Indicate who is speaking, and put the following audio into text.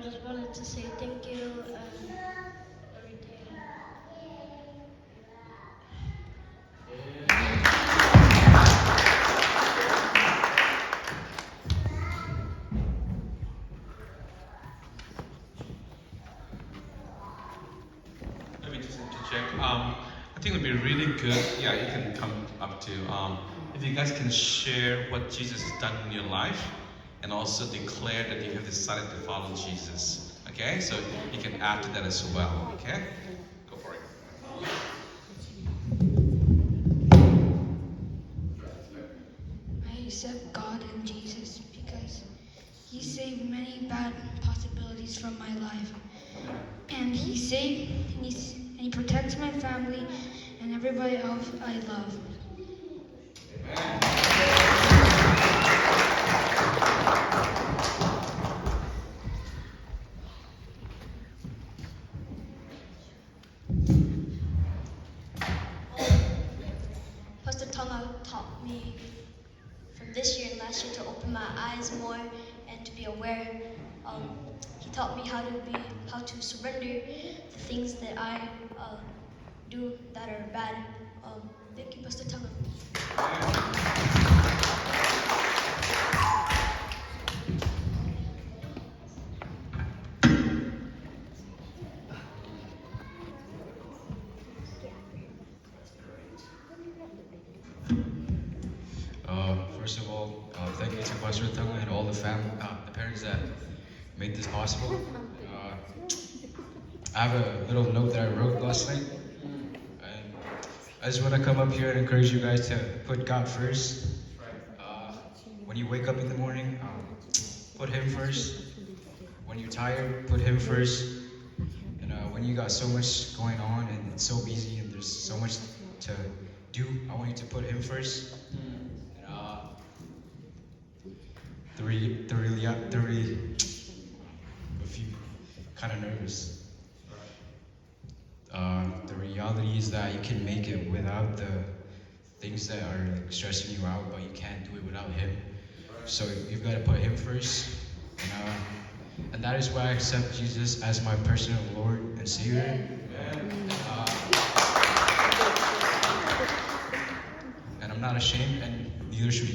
Speaker 1: just wanted to say thank you and everything.
Speaker 2: Let me just interject. I think it would be really good. Yeah, you can come up to. If you guys can share what Jesus has done in your life, and also declare that you have decided to follow Jesus. Okay, so you can add to that as well. Okay, go for it.
Speaker 3: I accept God and Jesus because He saved many bad possibilities from my life. And He saved, and He protects my family and everybody else I love.
Speaker 1: Pastor Tonga taught me from this year and last year to open my eyes more and to be aware. He taught me how to surrender the things that I do that are bad. Thank you, Pastor Tonga.
Speaker 4: First of all, thank you to Pastor Tonga and all the parents that made this possible. I have a little note that I wrote last night. And I just want to come up here and encourage you guys to put God first. When you wake up in the morning, put Him first. When you're tired, put Him first. And when you got so much going on and it's so busy and there's so much to do, I want you to put Him first. If you kind of nervous. The reality is that you can make it without the things that are like stressing you out, but you can't do it without Him. So you've got to put Him first. And that is why I accept Jesus as my personal Lord and Savior. And I'm not ashamed, and neither should